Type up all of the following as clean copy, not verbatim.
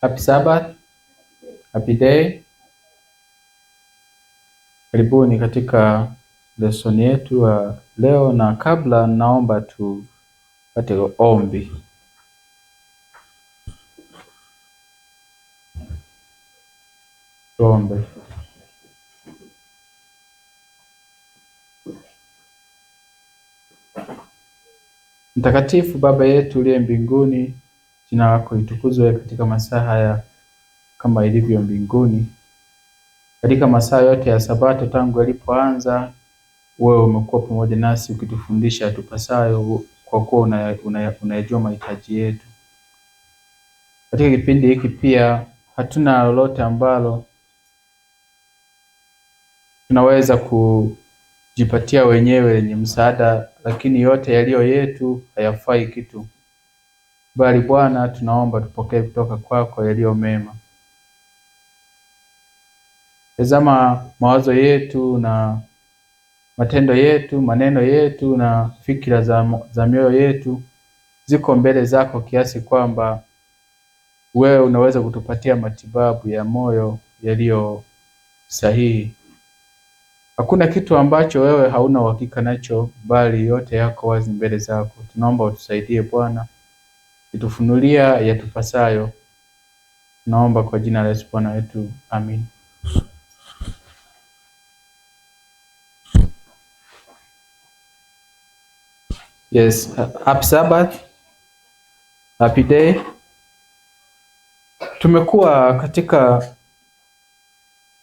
Happy Sabbath, happy day. Karibuni katika lesson yetu ya leo, na kabla naomba tupate ombi. Tuombe. Mtakatifu Baba yetu uliye mbinguni, jina lako litukuzwe katika masaa haya kama ilivyo mbinguni. Katika masaa yote ya Sabato tangu yalipoanza, wewe umekuwa pamoja nasi ukitufundisha tupasayo, kwa kuwa unayajua mahitaji yetu. Katika kipindi hiki pia hatuna lolote ambalo tunaweza kujipatia wenyewe lenye msaada, lakini yote yaliyo yetu hayafai kitu. Bali Bwana, tunaomba tupokee kutoka kwako yaliyo mema. Tazama mawazo yetu na matendo yetu, maneno yetu na fikira za mioyo yetu ziko mbele zako, kiasi kwamba wewe unaweza kutupatia matibabu ya moyo yaliyo sahihi. Hakuna kitu ambacho wewe hauna uhakika nacho, bali yote yako wazi mbele zako. Tunaomba utusaidie Bwana, itufunulia yatupasayo. Tunaomba kwa jina la Yesu Bwana wetu, amin. Yes, happy Sabbath, happy day. Tumekuwa katika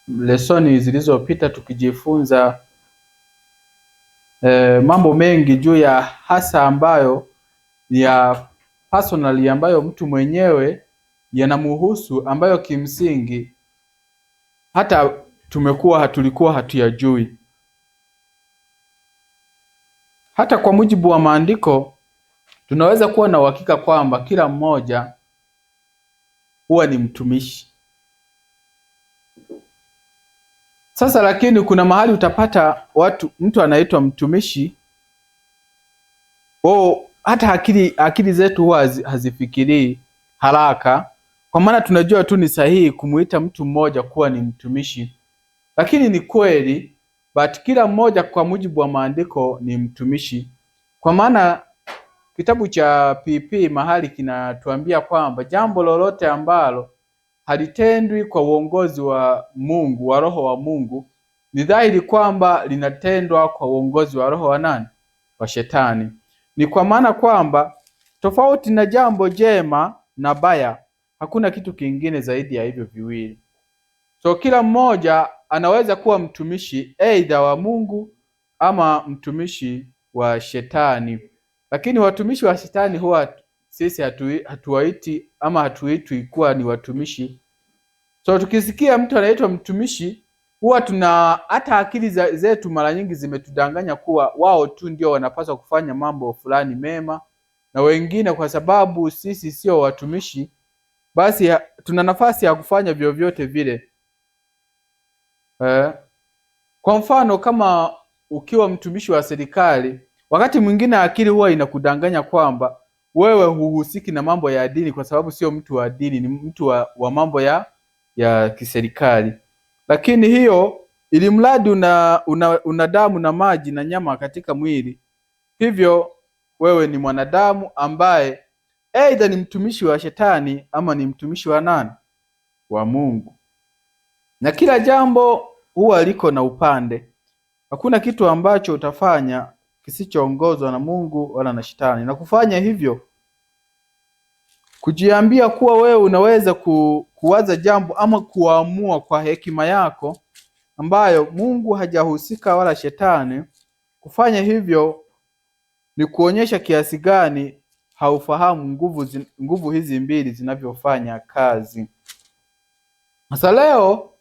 lesoni zilizopita tukijifunza mambo mengi juu ya hasa ambayo ya personally, ambayo mtu mwenyewe yanamhusu, ambayo kimsingi hata tulikuwa hatuyajui. Hata kwa mujibu wa maandiko tunaweza kuwa na uhakika kwamba kila mmoja huwa ni mtumishi. Sasa lakini kuna mahali utapata mtu anaitwa mtumishi, hata akili zetu huwa hazifikirii haraka, kwa maana tunajua tu ni sahihi kumuita mtu mmoja kuwa ni mtumishi. Lakini ni kweli, but kila mmoja kwa mujibu wa maandiko ni mtumishi. Kwa maana kitabu cha PP mahali kinatuambia kwamba jambo lolote ambalo halitendwi kwa uongozi wa Mungu, wa Roho wa Mungu, ni dhahiri kwamba linatendwa kwa uongozi wa roho wa nani? Wa Shetani. Ni kwa maana kwamba tofauti na jambo jema na baya, hakuna kitu kingine zaidi ya hivyo viwili. So kila mmoja anaweza kuwa mtumishi aidha wa Mungu ama mtumishi wa Shetani. Lakini watumishi wa Shetani huwa sisi hatuwaiti ama hatuitwi kuwa ni watumishi. So tukisikia mtu anaitwa mtumishi, huwa hata akili zetu mara nyingi zimetudanganya kuwa wao tu ndio wanapaswa kufanya mambo fulani mema, na wengine kwa sababu sisi sio watumishi, basi tuna nafasi ya kufanya vyovyote vile. Kwa mfano, kama ukiwa mtumishi wa serikali, wakati mwingine akili huwa inakudanganya kwamba wewe huhusiki na mambo ya dini, kwa sababu sio mtu wa dini, ni mtu wa mambo ya kiserikali. Lakini hiyo, ili mradi una damu na maji na nyama katika mwili, hivyo wewe ni mwanadamu ambaye aidha ni mtumishi wa Shetani ama ni mtumishi wa nani? Wa Mungu. Na kila jambo huwa liko na upande. Hakuna kitu ambacho utafanya kisichoongozwa na Mungu wala na Shetani. Na kufanya hivyo, kujiambia kuwa wewe unaweza kuwaza jambo ama kuamua kwa hekima yako ambayo Mungu hajahusika wala Shetani, kufanya hivyo ni kuonyesha kiasi gani haufahamu nguvu hizi mbili zinavyofanya kazi. Sasa leo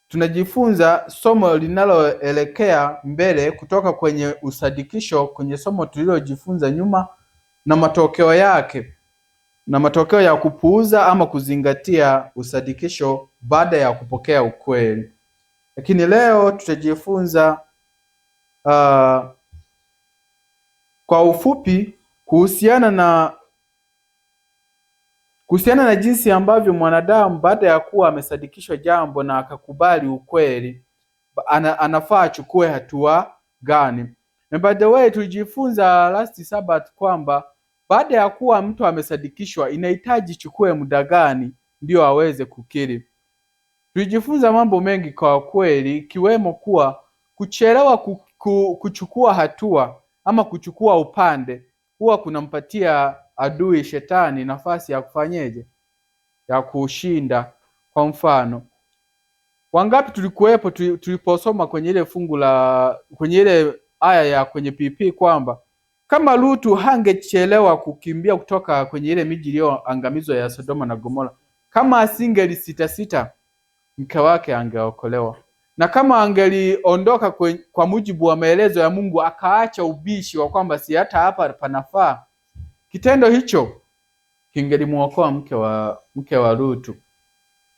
tunajifunza somo linaloelekea mbele kutoka kwenye usadikisho, kwenye somo tulilojifunza nyuma, na matokeo yake, na matokeo ya kupuuza ama kuzingatia usadikisho baada ya kupokea ukweli. Lakini leo tutajifunza kwa ufupi kuhusiana na kuhusiana na jinsi ambavyo mwanadamu baada ya kuwa amesadikishwa jambo na akakubali ukweli, anafaa achukue hatua gani. Na by the way, tulijifunza last Sabbath kwamba baada ya kuwa mtu amesadikishwa inahitaji chukue muda gani ndio aweze kukiri. Tulijifunza mambo mengi kwa kweli, ikiwemo kuwa kuchelewa kuchukua hatua ama kuchukua upande huwa kunampatia adui shetani nafasi ya kufanyeje, ya kushinda. Kwa mfano, wangapi tulikuwepo tuliposoma kwenye ile fungu la kwenye ile aya ya kwenye PP kwamba kama Lutu hangechelewa kukimbia kutoka kwenye ile miji iliyoangamizwa ya Sodoma na Gomora, kama asingelisita mke wake angeokolewa, na kama angeliondoka kwa mujibu wa maelezo ya Mungu akaacha ubishi wa kwamba si hata hapa panafaa, kitendo hicho kingelimuokoa mke wa Lutu.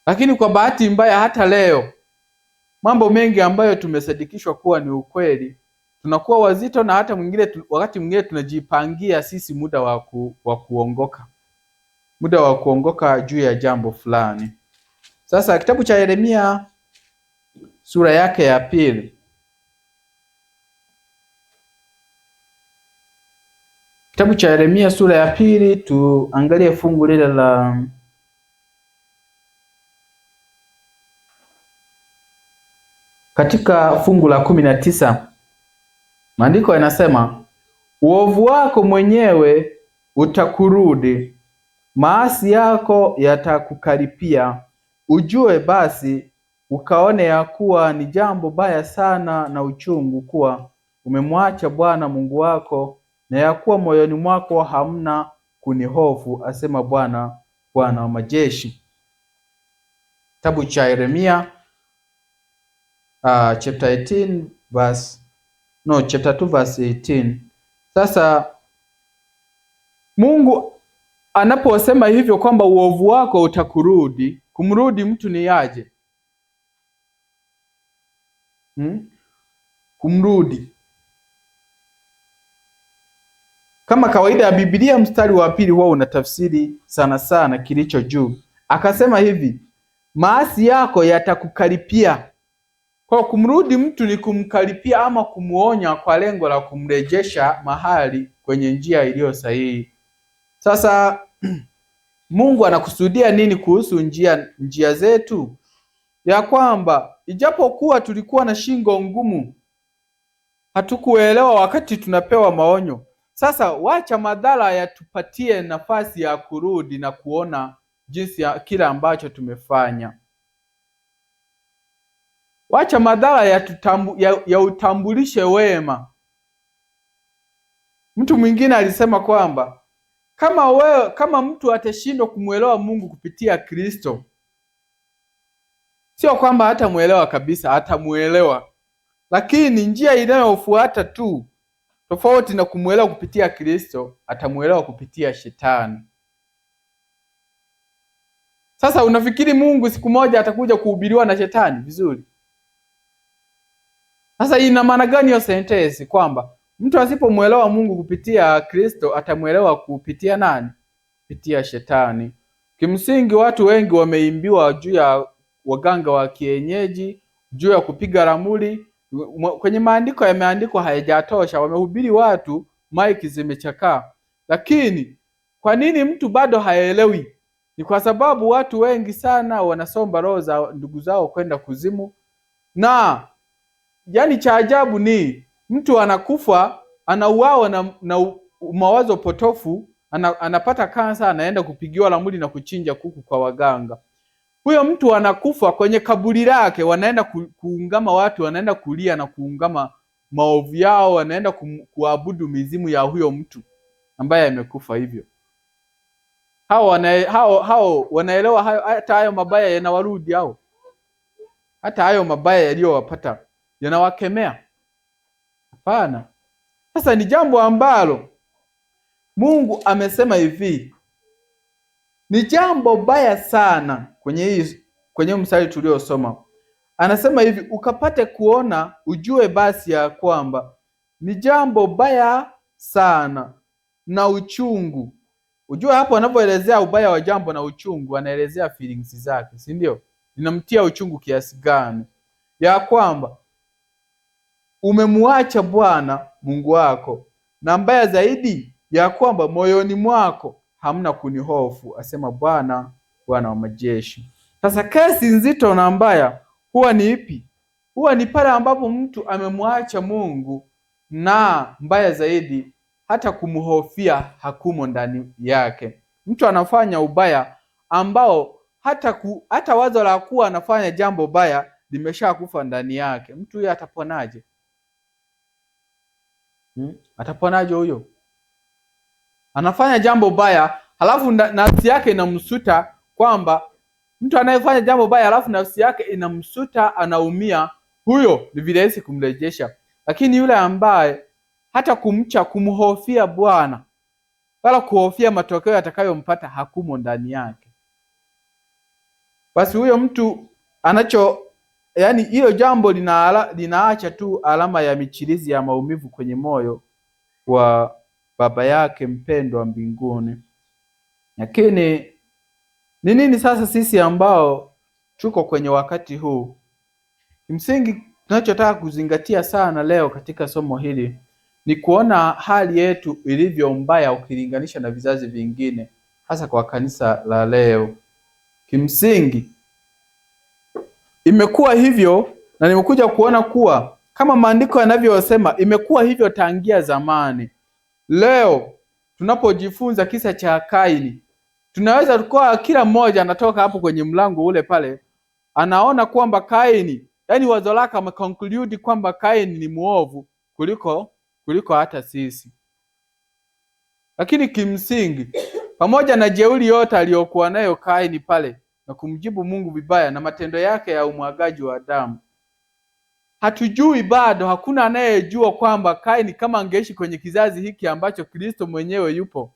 Lakini kwa bahati mbaya, hata leo mambo mengi ambayo tumesadikishwa kuwa ni ukweli tunakuwa wazito, na hata wakati mwingine tunajipangia sisi muda wa kuongoka juu ya jambo fulani. Sasa kitabu cha Yeremia sura yake ya pili. Kitabu cha Yeremia sura ya pili, tuangalie fungu lile la katika fungu la 19. Maandiko yanasema, uovu wako mwenyewe utakurudi, maasi yako yatakukaripia, ujue basi ukaone ya kuwa ni jambo baya sana na uchungu kuwa umemwacha Bwana Mungu wako, na ya kuwa moyoni mwako hamna kunihofu, asema Bwana wa majeshi. Kitabu cha Yeremia chapter 2 verse 18. Sasa Mungu anaposema hivyo kwamba uovu wako utakurudi, kumrudi mtu ni aje? Kumrudi kama kawaida ya Biblia, mstari wa pili wao unatafsiri sana kilicho juu. Akasema hivi, maasi yako yatakukaripia. Kwa kumrudi mtu ni kumkaripia ama kumuonya kwa lengo la kumrejesha mahali kwenye njia iliyo sahihi. Sasa Mungu anakusudia nini kuhusu njia zetu? Ya kwamba ijapokuwa tulikuwa na shingo ngumu, hatukuelewa wakati tunapewa maonyo. Sasa wacha madhara yatupatie nafasi ya kurudi na kuona jinsi ya kila ambacho tumefanya. Wacha madhara ya utambulishe wema. Mtu mwingine alisema kwamba kama mtu atashindwa kumuelewa Mungu kupitia Kristo, sio kwamba hatamuelewa kabisa, hatamuelewa, lakini njia inayofuata tu tofauti na kumuelewa kupitia Kristo, atamuelewa kupitia shetani. Sasa unafikiri Mungu siku moja atakuja kuhubiriwa na shetani vizuri? Sasa ina maana gani hiyo sentence kwamba mtu asipomuelewa Mungu kupitia Kristo atamuelewa kupitia nani? Kupitia shetani. Kimsingi watu wengi wameimbiwa juu ya waganga wa kienyeji, juu ya kupiga ramli. Kwenye maandiko yameandikwa hayajatosha, wamehubiri watu, maiki zimechakaa. Lakini kwa nini mtu bado haelewi? Ni kwa sababu watu wengi sana wanasomba roho za ndugu zao kwenda kuzimu. Na yani cha ajabu ni mtu anakufa, anauawa na mawazo potofu, anapata kansa, anaenda kupigiwa ramli na kuchinja kuku kwa waganga. Huyo mtu anakufa, kwenye kaburi lake wanaenda kuungama watu, wanaenda kulia na kuungama maovu yao, wanaenda kuabudu mizimu ya huyo mtu ambaye amekufa hivyo. Hao wanaelewa hata hayo mabaya yanawarudi hao. Hata hayo mabaya yaliyowapata yanawakemea? Hapana. Sasa ni jambo ambalo Mungu amesema hivi, ni jambo baya sana. Kwenye mstari tuliosoma anasema hivi, ukapate kuona ujue basi ya kwamba ni jambo baya sana na uchungu. Ujue hapo anapoelezea ubaya wa jambo na uchungu, anaelezea feelings zake, si ndio? Linamtia uchungu kiasi gani ya kwamba umemwacha Bwana Mungu wako, na mbaya zaidi ya kwamba moyoni mwako hamna kunihofu, asema Bwana, Bwana wa majeshi. Sasa kesi nzito na mbaya huwa ni ipi? Huwa ni pale ambapo mtu amemwacha Mungu, na mbaya zaidi hata kumhofia hakumo ndani yake. Mtu anafanya ubaya ambao hata wazo la kuwa anafanya jambo baya limeshakufa ndani yake. Mtu huyo ataponaje? Ataponaje huyo? Anafanya jambo baya halafu nafsi yake inamsuta, kwamba mtu anayefanya jambo baya halafu nafsi yake inamsuta, anaumia, huyo ni virahisi kumrejesha. Lakini yule ambaye hata kumhofia Bwana wala kuhofia matokeo yatakayompata hakumo ndani yake, basi huyo mtu yaani hilo jambo linaacha tu alama ya michirizi ya maumivu kwenye moyo wa baba yake mpendwa mbinguni. Lakini ni nini sasa sisi ambao tuko kwenye wakati huu? Kimsingi tunachotaka kuzingatia sana leo katika somo hili ni kuona hali yetu ilivyo mbaya ukilinganisha na vizazi vingine, hasa kwa kanisa la leo. Kimsingi imekuwa hivyo, na nimekuja kuona kuwa kama maandiko yanavyosema imekuwa hivyo tangia zamani. Leo tunapojifunza kisa cha Kaini, tunaweza tukua kila mmoja anatoka hapo kwenye mlango ule pale anaona kwamba Kaini, yaani wazo lake ameconclude kwamba Kaini ni muovu kuliko hata sisi. Lakini kimsingi pamoja na jeuri yote aliyokuwa nayo Kaini pale na kumjibu Mungu vibaya na matendo yake ya umwagaji wa damu, hatujui bado, hakuna anayejua kwamba Kaini kama angeishi kwenye kizazi hiki ambacho Kristo mwenyewe yupo,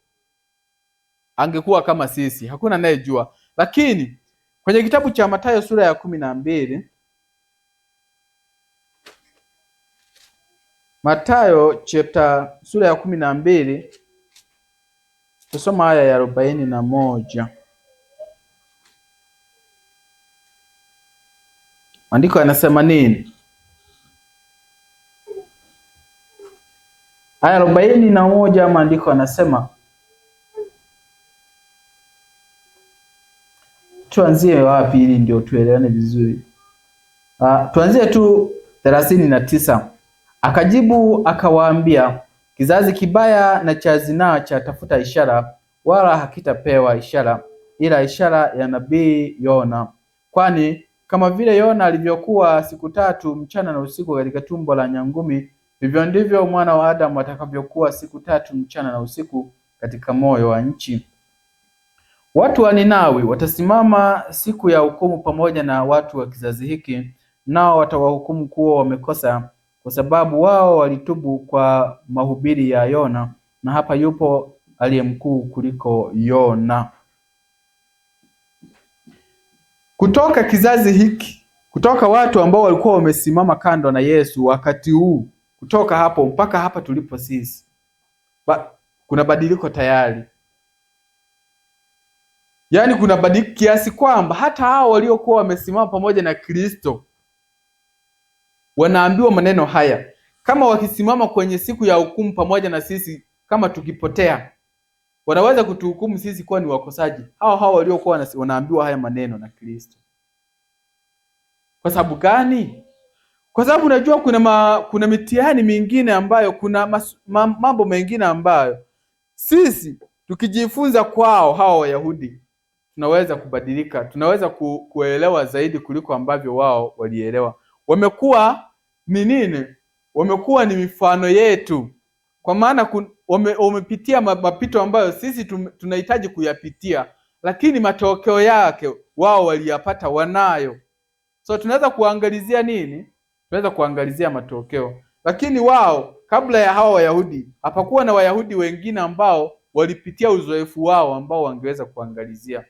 angekuwa kama sisi. Hakuna anayejua. Lakini kwenye kitabu cha Mathayo sura ya 12, Mathayo sura ya 12, tusoma aya ya 41. Maandiko yanasema nini? Aya 41, maandiko yanasema, tuanzie wapi ili ndio tuelewane vizuri? Tuanzie tu 39. Akajibu akawaambia, kizazi kibaya na cha zinaa chatafuta ishara, wala hakitapewa ishara, ila ishara ya nabii Yona. Kwani kama vile Yona alivyokuwa siku 3 mchana na usiku katika tumbo la nyangumi, vivyo ndivyo mwana wa Adamu atakavyokuwa siku 3 mchana na usiku katika moyo wa nchi. Watu wa Ninawi watasimama siku ya hukumu pamoja na watu wa kizazi hiki, nao watawahukumu kuwa wamekosa, kwa sababu wao walitubu kwa mahubiri ya Yona, na hapa yupo aliye mkuu kuliko Yona. Kutoka kizazi hiki, kutoka watu ambao walikuwa wamesimama kando na Yesu wakati huu, kutoka hapo mpaka hapa tulipo sisi, kuna badiliko tayari. Yaani kuna badiliko kiasi kwamba hata hao waliokuwa wamesimama pamoja na Kristo wanaambiwa maneno haya, kama wakisimama kwenye siku ya hukumu pamoja na sisi, kama tukipotea, wanaweza kutuhukumu sisi kuwa ni wakosaji. Hao waliokuwa wanaambiwa haya maneno na Kristo. Kwa sababu gani? Kwa sababu unajua kuna mitihani mingine ambayo, kuna mambo mengine ambayo sisi tukijifunza kwao hao Wayahudi tunaweza kubadilika, tunaweza kuelewa zaidi kuliko ambavyo wao walielewa. Wamekuwa ni nini? Wamekuwa ni mifano yetu, kwa maana wamepitia mapito ambayo sisi tunahitaji kuyapitia, lakini matokeo yake wao waliyapata, wanayo. So tunaweza kuangalizia nini? Tunaweza kuangalizia matokeo. Lakini wao, kabla ya hawa Wayahudi, hapakuwa na Wayahudi wengine ambao walipitia uzoefu wao ambao wangeweza kuangalizia.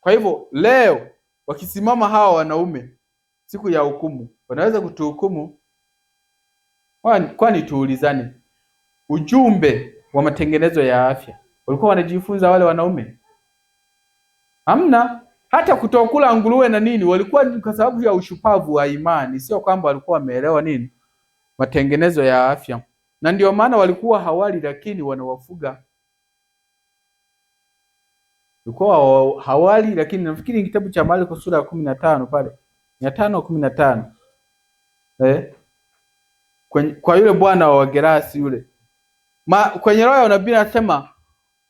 Kwa hivyo leo wakisimama hawa wanaume siku ya hukumu, wanaweza kutuhukumu. Kwani tuulizane, ujumbe wa matengenezo ya afya Walikuwa wanajifunza wale wanaume? Hamna. Hata kutokula nguruwe na nini, walikuwa kwa sababu ya ushupavu wa imani, sio kwamba walikuwa wameelewa nini matengenezo ya afya. Na ndio maana walikuwa hawali, lakini wanawafuga. Walikuwa hawali, lakini nafikiri kitabu cha Marko sura ya 15 pale 515 kwa yule bwana wa Gerasi yule, kwenye roho ya unabii anasema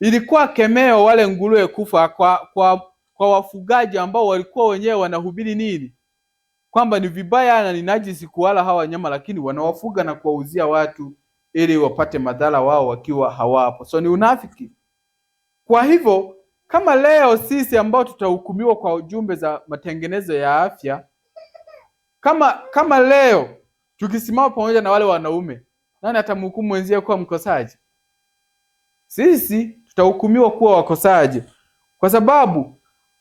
ilikuwa kemeo wale nguruwe kufa kwa wafugaji ambao walikuwa wenyewe wanahubiri nini, kwamba ni vibaya na ni najisi kuwala hawa wanyama, lakini wanawafuga na kuwauzia watu ili wapate madhara wao wakiwa hawapo. So ni unafiki. Kwa hivyo kama leo sisi ambao tutahukumiwa kwa ujumbe za matengenezo ya afya, kama leo tukisimama pamoja na wale wanaume, nani atamhukumu mwenzie kuwa mkosaji? Sisi tutahukumiwa kuwa wakosaji, kwa sababu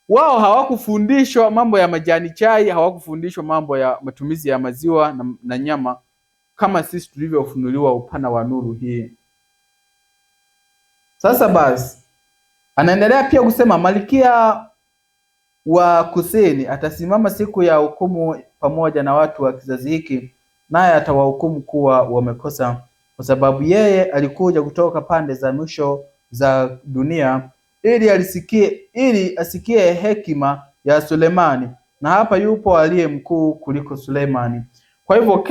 wao hawakufundishwa mambo ya majani chai, hawakufundishwa mambo ya matumizi ya maziwa na nyama kama sisi tulivyofunuliwa upana wa nuru hii. Sasa basi anaendelea pia kusema, Malkia wa Kusini atasimama siku ya hukumu pamoja na watu wa kizazi hiki, naye atawahukumu kuwa wamekosa, kwa sababu yeye alikuja kutoka pande za mwisho za dunia ili asikie hekima ya Sulemani, na hapa yupo aliye mkuu kuliko Sulemani. Kwa hivyo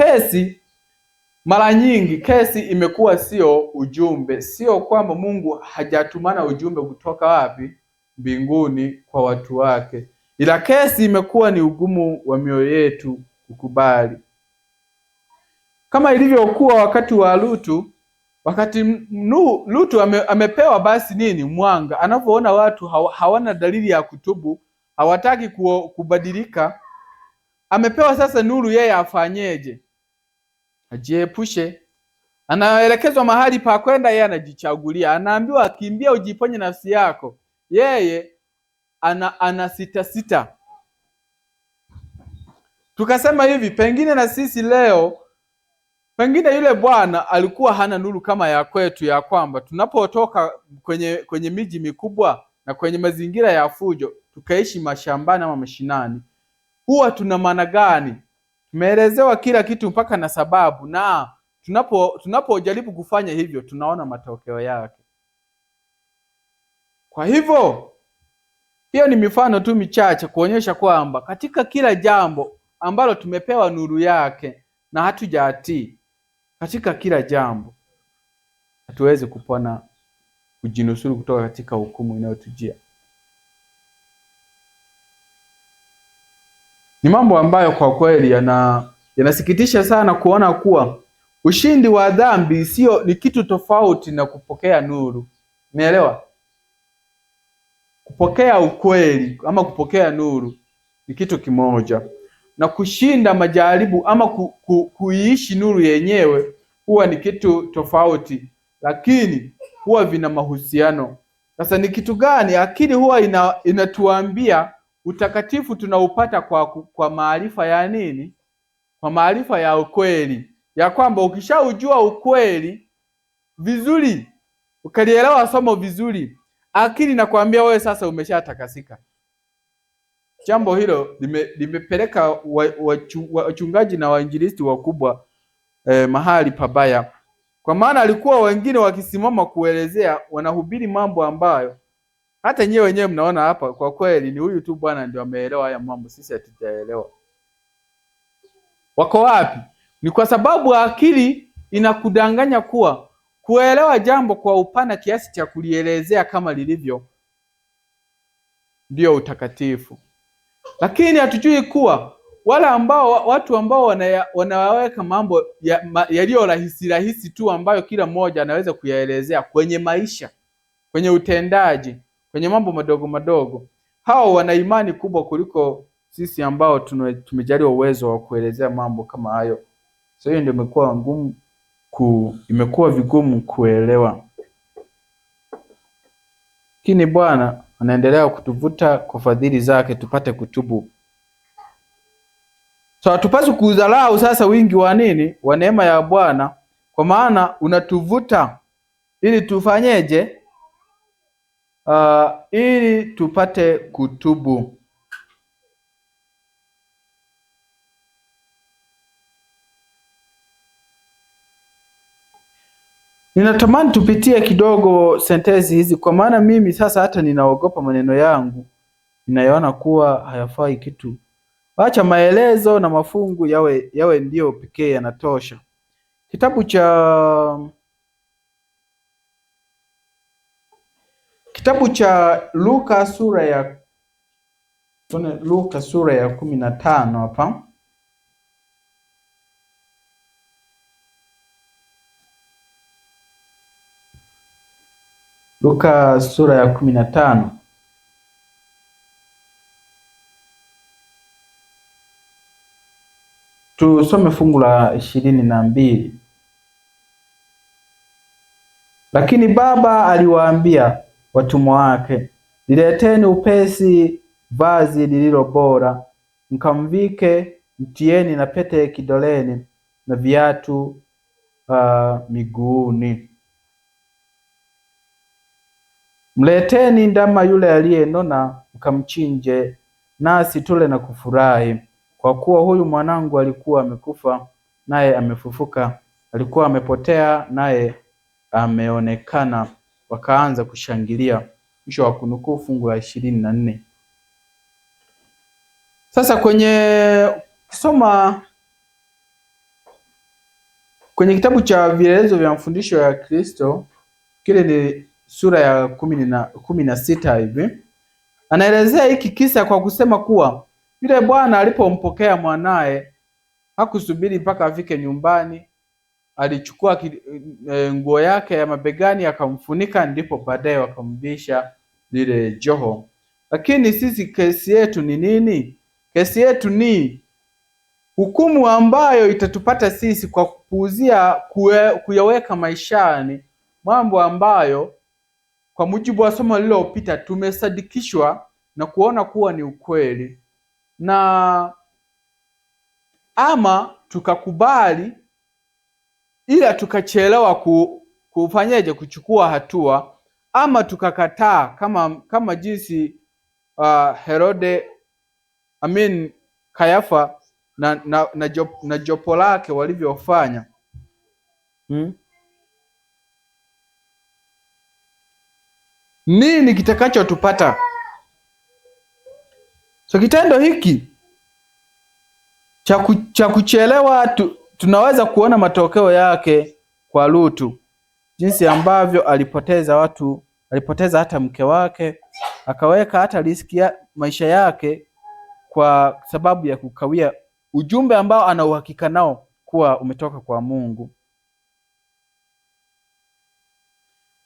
mara nyingi kesi imekuwa sio ujumbe, sio kwamba Mungu hajatumana ujumbe kutoka wapi? Mbinguni kwa watu wake, ila kesi imekuwa ni ugumu wa mioyo yetu kukubali, kama ilivyokuwa wakati wa Lutu. Wakati Lutu amepewa basi nini mwanga, anapoona watu hawana dalili ya kutubu, hawataki kubadilika, amepewa sasa nuru, yeye afanyeje? Ajiepushe. Anaelekezwa mahali pa kwenda, yeye anajichagulia. Anaambiwa kimbia ujiponye nafsi yako, yeye ana sita. Tukasema hivi, pengine na sisi leo, pengine yule bwana alikuwa hana nuru kama ya kwetu, ya kwamba tunapotoka kwenye miji mikubwa na kwenye mazingira ya fujo tukaishi mashambani ama mashinani, huwa tuna maana gani? Tumeelezewa kila kitu mpaka na sababu, na tunapojaribu kufanya hivyo tunaona matokeo yake. Kwa hivyo hiyo ni mifano tu michache kuonyesha kwamba katika kila jambo ambalo tumepewa nuru yake na hatujatii, katika kila jambo hatuwezi kupona kujinusuru kutoka katika hukumu inayotujia. Ni mambo ambayo kwa kweli yanasikitisha sana kuona kuwa ushindi wa dhambi ni kitu tofauti na kupokea nuru. Umeelewa? Kupokea ukweli ama kupokea nuru ni kitu kimoja, na kushinda majaribu ama kuiishi nuru yenyewe huwa ni kitu tofauti, lakini huwa vina mahusiano. Sasa ni kitu gani? Akili huwa inatuambia utakatifu tunaupata kwa maarifa ya nini? Kwa maarifa ya ukweli, ya kwamba ukishaujua ukweli vizuri, ukalielewa somo vizuri, akili nakwambia wewe sasa umeshatakasika. Jambo hilo limepeleka wachungaji na wainjilisti wakubwa mahali pabaya, kwa maana alikuwa wengine wakisimama kuelezea, wanahubiri mambo ambayo hata nyewe wenyewe mnaona hapa, kwa kweli ni huyu tu bwana ndio ameelewa haya mambo, sisi hatujaelewa. Wako wapi? Ni kwa sababu akili inakudanganya kuwa kuelewa jambo kwa upana kiasi cha kulielezea kama lilivyo ndio utakatifu. Lakini hatujui kuwa watu ambao wanaweka mambo yaliyo rahisi tu ambayo kila mmoja anaweza kuyaelezea kwenye maisha, kwenye utendaji, kwenye mambo madogo madogo, hao wana imani kubwa kuliko sisi ambao tumejaliwa uwezo wa kuelezea mambo kama hayo. So hiyo ndio imekuwa vigumu kuelewa. Lakini Bwana anaendelea kutuvuta kwa fadhili zake tupate kutubu. So hatupaswi kudharau sasa wingi wa nini? Wa neema ya Bwana, kwa maana unatuvuta ili tufanyeje? ili tupate kutubu. Ninatamani tupitie kidogo sentensi hizi, kwa maana mimi sasa hata ninaogopa maneno yangu, ninayoona kuwa hayafai kitu. Acha maelezo na mafungu yawe ndio pekee yanatosha. Kitabu cha Luka sura ya 15 hapa. Luka sura ya 15. Tusome fungu la 22. Lakini baba aliwaambia watumwa wake, lileteni upesi vazi lililo bora, mkamvike, mtieni na pete kidoleni na viatu miguuni. Mleteni ndama yule aliyenona, mkamchinje, nasi tule na kufurahi, kwa kuwa huyu mwanangu alikuwa amekufa naye amefufuka, alikuwa amepotea naye ameonekana. Wakaanza kushangilia. Mwisho wa kunukuu fungu la 24. Sasa kusoma kwenye kitabu cha vielelezo vya mafundisho ya Kristo, kile ni sura ya 16 hivi, anaelezea hiki kisa kwa kusema kuwa yule bwana alipompokea mwanae hakusubiri mpaka afike nyumbani. Alichukua nguo yake ya mabegani akamfunika, ndipo baadaye wakamvisha lile joho. Lakini sisi kesi yetu ni nini? Kesi yetu ni hukumu ambayo itatupata sisi kwa kupuuzia kuyaweka maishani mambo ambayo kwa mujibu wa somo lililopita tumesadikishwa na kuona kuwa ni ukweli, na ama tukakubali ila tukachelewa kufanyaje kuchukua hatua, ama tukakataa kama jinsi Herode Kayafa na jopo lake walivyofanya. Nini kitakachotupata? So kitendo hiki cha kuchelewa tunaweza kuona matokeo yake kwa Lutu, jinsi ambavyo alipoteza hata mke wake, akaweka hata riski ya maisha yake kwa sababu ya kukawia ujumbe ambao ana uhakika nao kuwa umetoka kwa Mungu.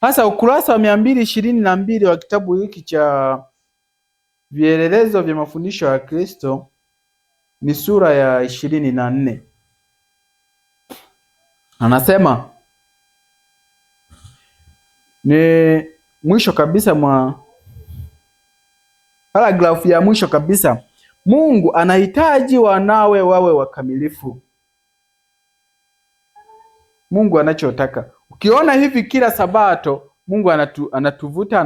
Hasa ukurasa wa 222 wa kitabu hiki cha vielelezo vya mafundisho ya Kristo ni sura ya 24. Anasema ni mwisho kabisa paragrafu ya mwisho kabisa, Mungu anahitaji wanawe wawe wakamilifu. Mungu anachotaka, ukiona hivi kila Sabato Mungu anatuvuta,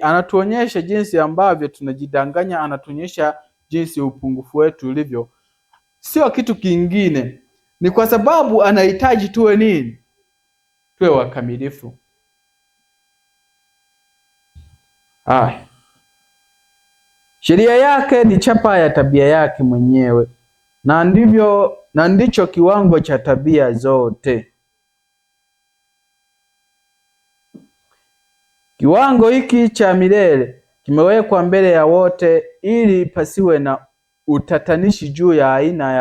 anatuonyesha jinsi ambavyo tunajidanganya, anatuonyesha jinsi upungufu wetu ulivyo. Sio kitu kingine, ni kwa sababu anahitaji tuwe nini? Tuwe wakamilifu. Sheria yake ni chapa ya tabia yake mwenyewe, na ndicho kiwango cha tabia zote. Kiwango hiki cha milele kimewekwa mbele ya wote ili pasiwe na utatanishi juu ya aina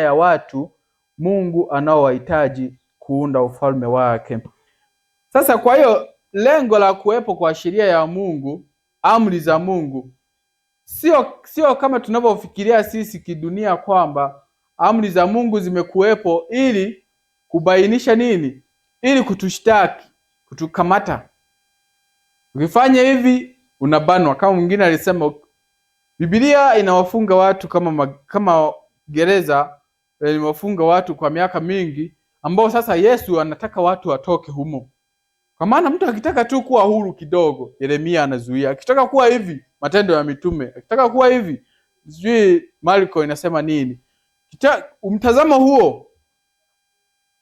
ya watu Mungu anaowahitaji kuunda ufalme wake. Sasa kwa hiyo lengo la kuwepo kwa sheria ya Mungu, amri za Mungu, sio kama tunavyofikiria sisi kidunia kwamba amri za Mungu zimekuwepo ili kubainisha nini? Ili kutushtaki, kutukamata. Ukifanya hivi unabanwa. Kama mwingine alisema Biblia inawafunga watu kama gereza, inawafunga watu kwa miaka mingi, ambao sasa Yesu anataka watu watoke humo. Kwa maana mtu akitaka tu kuwa huru kidogo, Yeremia anazuia. Akitaka kuwa hivi, Matendo ya Mitume. Akitaka kuwa hivi, sijui Marko inasema nini. Mtazamo huo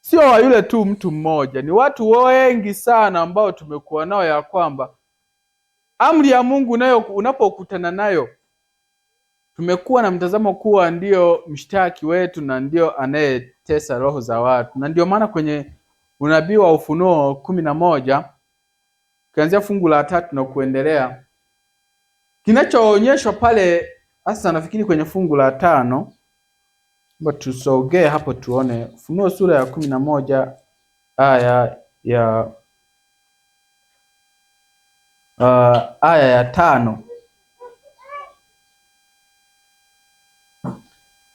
sio wa yule tu mtu mmoja, ni watu wengi sana ambao tumekuwa nao, ya kwamba amri ya Mungu nayo unapokutana nayo, tumekuwa na mtazamo kuwa ndio mshtaki wetu na ndio anayetesa roho za watu. Na ndio maana kwenye unabii wa Ufunuo 11 kuanzia fungu la 3 na kuendelea, kinachoonyeshwa pale hasa nafikiri kwenye fungu la 5, tusogee hapo tuone. Ufunuo sura ya 11 aya ya aya ya 5.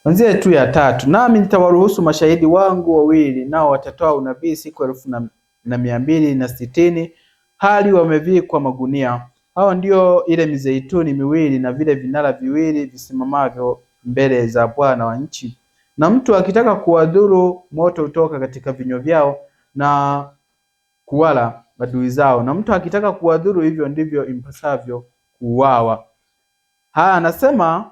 Anzia tu ya 3. Nami nitawaruhusu mashahidi wangu wawili, nao watatoa unabii siku 1260 hali wamevikwa magunia. Hao ndio ile mizeituni miwili na vile vinara viwili visimamavyo mbele za Bwana wa nchi. Na mtu akitaka kuwadhuru, moto utoka katika vinywa vyao na kuwala adui zao. Na mtu akitaka kuwadhuru, hivyo ndivyo impasavyo kuuawa. Haya anasema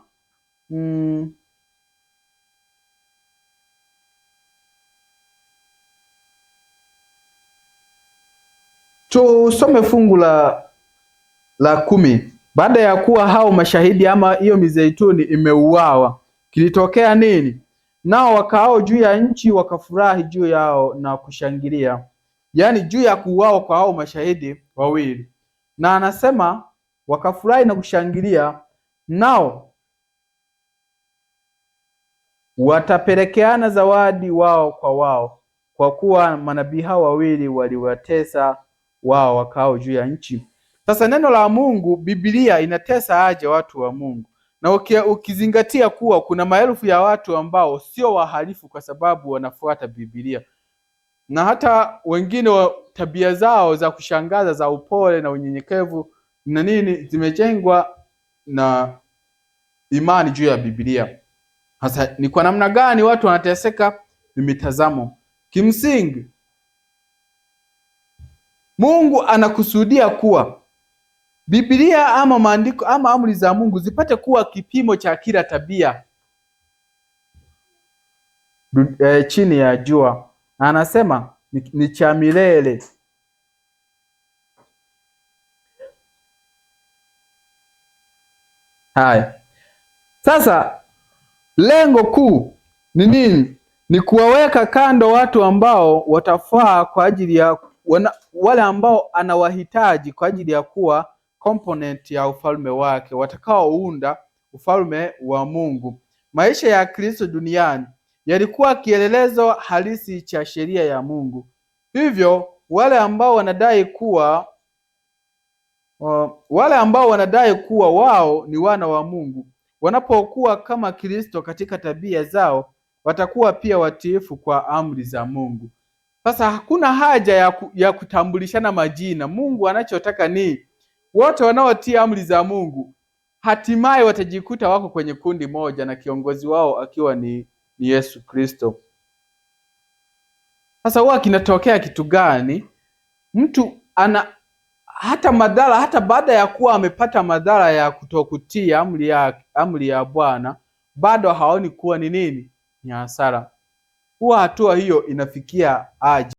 tusome fungu la 10. Baada ya kuwa hao mashahidi ama hiyo mizeituni imeuawa, kilitokea nini? Nao wakaao juu ya nchi wakafurahi juu yao na kushangilia. Yaani juu ya kuuawa kwa hao mashahidi wawili. Na anasema wakafurahi na kushangilia, nao watapelekeana zawadi wao kwa wao, kwa kuwa manabii hao wawili waliwatesa wao wakao juu ya nchi. Sasa neno la Mungu, Biblia inatesa aje watu wa Mungu? Na ukizingatia kuwa kuna maelfu ya watu ambao sio wahalifu kwa sababu wanafuata Biblia, na hata wengine wa tabia zao za kushangaza za upole na unyenyekevu na nini zimejengwa na imani juu ya Biblia. Sasa ni kwa namna gani watu wanateseka? Ni mitazamo. Kimsingi Mungu anakusudia kuwa Biblia ama maandiko ama amri za Mungu zipate kuwa kipimo cha kila tabia chini ya jua. Na anasema ni cha milele. Haya. Sasa lengo kuu ni nini? Ni kuwaweka kando watu ambao watafaa kwa ajili ya wale ambao anawahitaji kwa ajili ya kuwa component ya ufalme wake, watakaounda ufalme wa Mungu. Maisha ya Kristo duniani yalikuwa kielelezo halisi cha sheria ya Mungu. Hivyo wale ambao wanadai kuwa wao ni wana wa Mungu, wanapokuwa kama Kristo katika tabia zao, watakuwa pia watiifu kwa amri za Mungu. Sasa hakuna haja ya kutambulishana majina. Mungu anachotaka ni wote wanaotii amri za Mungu hatimaye watajikuta wako kwenye kundi moja, na kiongozi wao akiwa ni Yesu Kristo. Sasa huwa kinatokea kitu gani? Mtu ana hata madhara, hata baada ya kuwa amepata madhara ya kutokutii amri ya Bwana, bado haoni kuwa ni nini? Ni hasara. Huwa hatua hiyo inafikia aje?